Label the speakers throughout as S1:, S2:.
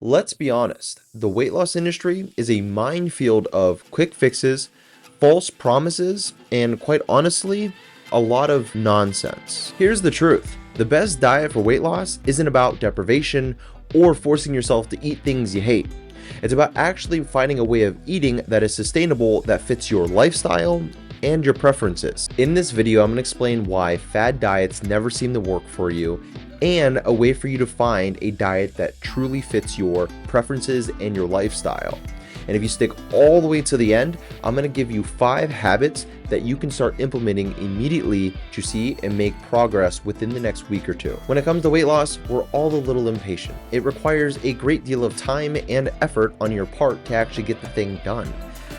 S1: Let's be honest, the weight loss industry is a minefield of quick fixes, false promises, and quite honestly, a lot of nonsense. Here's the truth. The best diet for weight loss isn't about deprivation or forcing yourself to eat things you hate. It's about actually finding a way of eating that is sustainable, that fits your lifestyle and your preferences. In this video, I'm going to explain why fad diets never seem to work for you and a way for you to find a diet that truly fits your preferences and your lifestyle. And if you stick all the way to the end, I'm going to give you 5 habits that you can start implementing immediately to see and make progress within the next week or two. When it comes to weight loss, we're all a little impatient. It requires a great deal of time and effort on your part to actually get the thing done.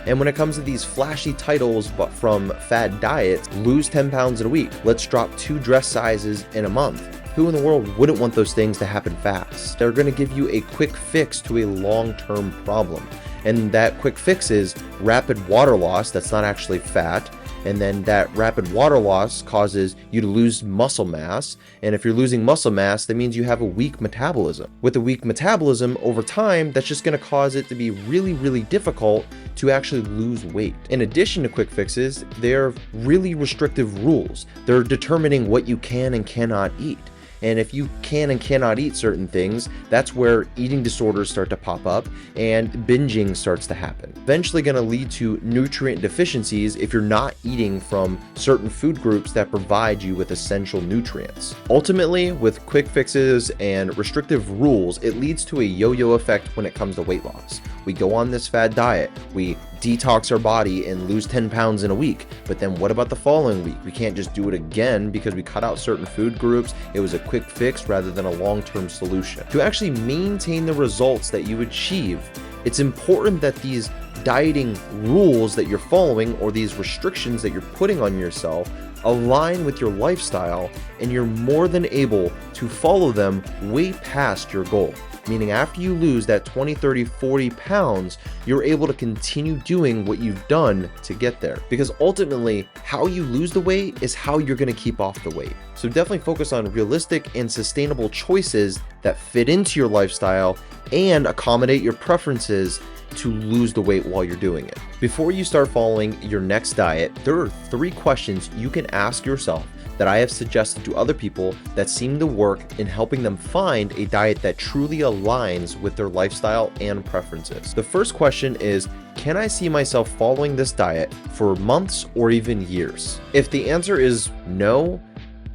S1: And when it comes to these flashy titles but from fad diets, lose 10 pounds in a week, let's drop 2 dress sizes in a month. Who in the world wouldn't want those things to happen fast? They're going to give you a quick fix to a long-term problem. And that quick fix is rapid water loss that's not actually fat. And then that rapid water loss causes you to lose muscle mass. And if you're losing muscle mass, that means you have a weak metabolism. With a weak metabolism, over time, that's just going to cause it to be really, really difficult to actually lose weight. In addition to quick fixes, they're really restrictive rules. They're determining what you can and cannot eat. And if you can and cannot eat certain things, that's where eating disorders start to pop up and binging starts to happen. Eventually going to lead to nutrient deficiencies if you're not eating from certain food groups that provide you with essential nutrients. Ultimately, with quick fixes and restrictive rules, it leads to a yo-yo effect when it comes to weight loss. We go on this fad diet, we detox our body and lose 10 pounds in a week. But then what about the following week? We can't just do it again because we cut out certain food groups. It was a quick fix rather than a long-term solution. To actually maintain the results that you achieve, it's important that these dieting rules that you're following or these restrictions that you're putting on yourself align with your lifestyle and you're more than able to follow them way past your goal. Meaning after you lose that 20, 30, 40 pounds, you're able to continue doing what you've done to get there. Because ultimately, how you lose the weight is how you're going to keep off the weight. So definitely focus on realistic and sustainable choices that fit into your lifestyle and accommodate your preferences to lose the weight while you're doing it. Before you start following your next diet, there are 3 questions you can ask yourself that I have suggested to other people that seem to work in helping them find a diet that truly aligns with their lifestyle and preferences. The first question is, can I see myself following this diet for months or even years? If the answer is no,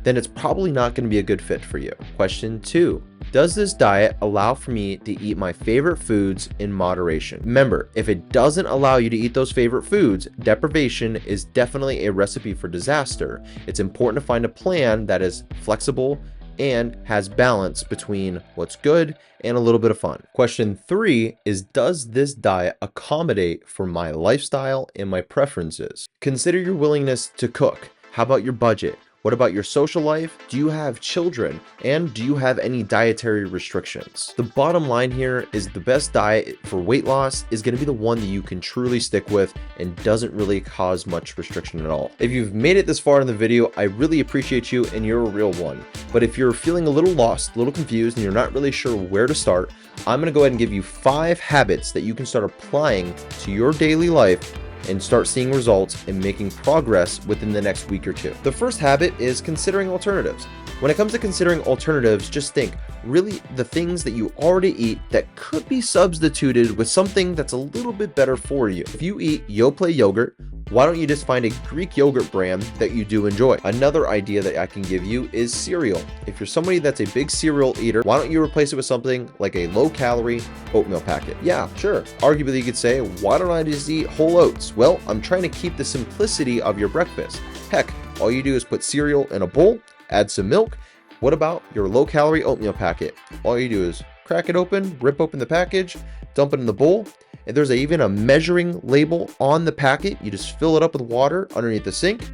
S1: then it's probably not going to be a good fit for you. Question 2. Does this diet allow for me to eat my favorite foods in moderation? Remember, if it doesn't allow you to eat those favorite foods, deprivation is definitely a recipe for disaster. It's important to find a plan that is flexible and has balance between what's good and a little bit of fun. Question 3 is, does this diet accommodate for my lifestyle and my preferences? Consider your willingness to cook. How about your budget? What about your social life? Do you have children? And do you have any dietary restrictions? The bottom line here is the best diet for weight loss is going to be the one that you can truly stick with and doesn't really cause much restriction at all. If you've made it this far in the video, I really appreciate you and you're a real one. But if you're feeling a little lost, a little confused, and you're not really sure where to start, I'm going to go ahead and give you 5 habits that you can start applying to your daily life and start seeing results and making progress within the next week or 2. The first habit is considering alternatives. When it comes to considering alternatives, just think really the things that you already eat that could be substituted with something that's a little bit better for you. If you eat Yoplait yogurt, why don't you just find a Greek yogurt brand that you do enjoy? Another idea that I can give you is cereal. If you're somebody that's a big cereal eater, why don't you replace it with something like a low-calorie oatmeal packet? Yeah, sure. Arguably, you could say, why don't I just eat whole oats? Well, I'm trying to keep the simplicity of your breakfast. Heck, all you do is put cereal in a bowl, add some milk. What about your low-calorie oatmeal packet? All you do is crack it open, rip open the package, dump it in the bowl. And there's even a measuring label on the packet. You just fill it up with water underneath the sink,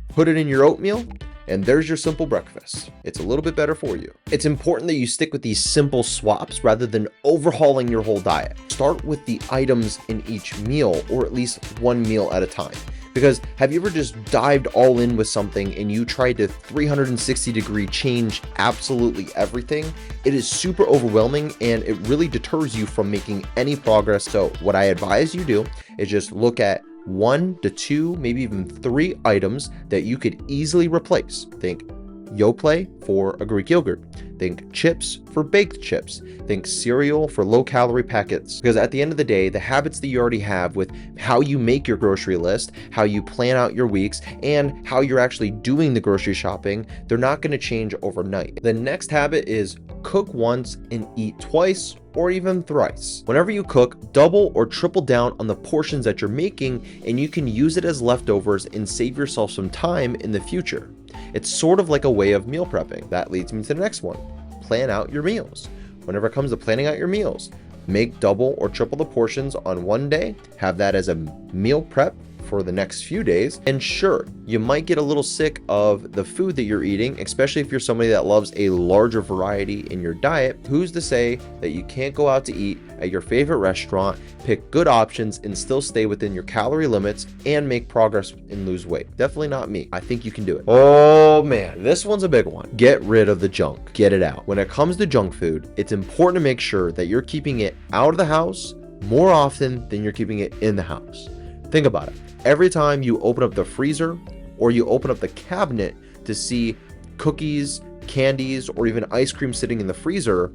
S1: put it in your oatmeal, and there's your simple breakfast. It's a little bit better for you. It's important that you stick with these simple swaps rather than overhauling your whole diet. Start with the items in each meal, or at least one meal at a time. Because have you ever just dived all in with something and you tried to 360-degree change absolutely everything? It is super overwhelming and it really deters you from making any progress. So what I advise you do is just look at 1 to 2, maybe even 3 items that you could easily replace. Think Yoplait for a Greek yogurt. Think chips for baked chips. Think cereal for low-calorie packets. Because at the end of the day, the habits that you already have with how you make your grocery list, how you plan out your weeks, and how you're actually doing the grocery shopping, they're not going to change overnight. The next habit is cook once and eat twice or even thrice. Whenever you cook, double or triple down on the portions that you're making, and you can use it as leftovers and save yourself some time in the future. It's sort of like a way of meal prepping. That leads me to the next one. Plan out your meals. Whenever it comes to planning out your meals, make double or triple the portions on one day, have that as a meal prep for the next few days. And sure, you might get a little sick of the food that you're eating, especially if you're somebody that loves a larger variety in your diet. Who's to say that you can't go out to eat at your favorite restaurant, pick good options, and still stay within your calorie limits and make progress and lose weight? Definitely not me. I think you can do it. Oh man, this one's a big one. Get rid of the junk. Get it out. When it comes to junk food, it's important to make sure that you're keeping it out of the house more often than you're keeping it in the house. Think about it. Every time you open up the freezer or you open up the cabinet to see cookies, candies, or even ice cream sitting in the freezer,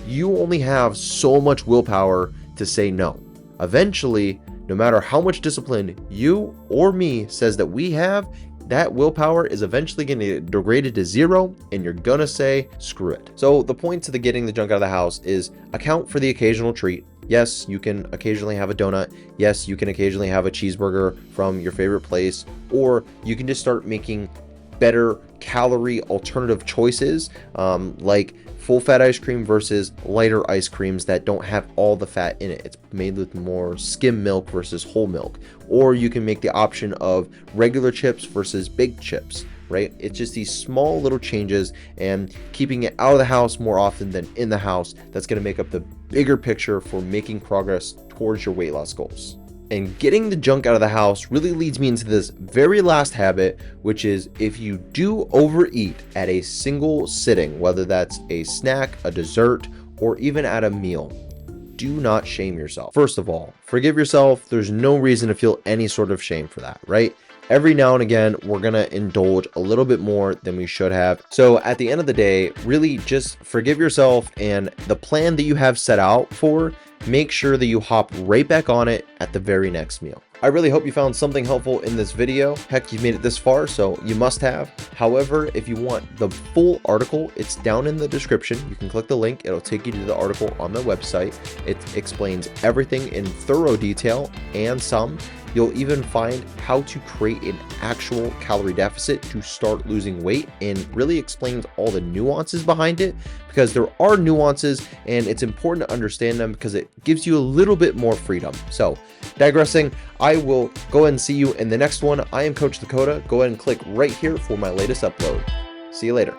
S1: you only have so much willpower to say no. Eventually, no matter how much discipline you or me says that we have, that willpower is eventually going to get degraded to 0 and you're going to say, screw it. So the point to the getting the junk out of the house is account for the occasional treat. Yes, you can occasionally have a donut. Yes, you can occasionally have a cheeseburger from your favorite place, or you can just start making better calorie alternative choices, like full fat ice cream versus lighter ice creams that don't have all the fat in it. It's made with more skim milk versus whole milk. Or you can make the option of regular chips versus baked chips, right? It's just these small little changes and keeping it out of the house more often than in the house that's going to make up the bigger picture for making progress towards your weight loss goals. And getting the junk out of the house really leads me into this very last habit, which is if you do overeat at a single sitting, whether that's a snack, a dessert, or even at a meal, do not shame yourself. First of all, forgive yourself. There's no reason to feel any sort of shame for that, right? Every now and again, we're going to indulge a little bit more than we should have. So at the end of the day, really just forgive yourself, and the plan that you have set out for, make sure that you hop right back on it at the very next meal. I really hope you found something helpful in this video. Heck, you've made it this far, so you must have. However, if you want the full article, it's down in the description. You can click the link. It'll take you to the article on the website. It explains everything in thorough detail and some. You'll even find how to create an actual calorie deficit to start losing weight, and really explains all the nuances behind it, because there are nuances and it's important to understand them because it gives you a little bit more freedom. So digressing, I will go ahead and see you in the next one. I am Coach Dakota. Go ahead and click right here for my latest upload. See you later.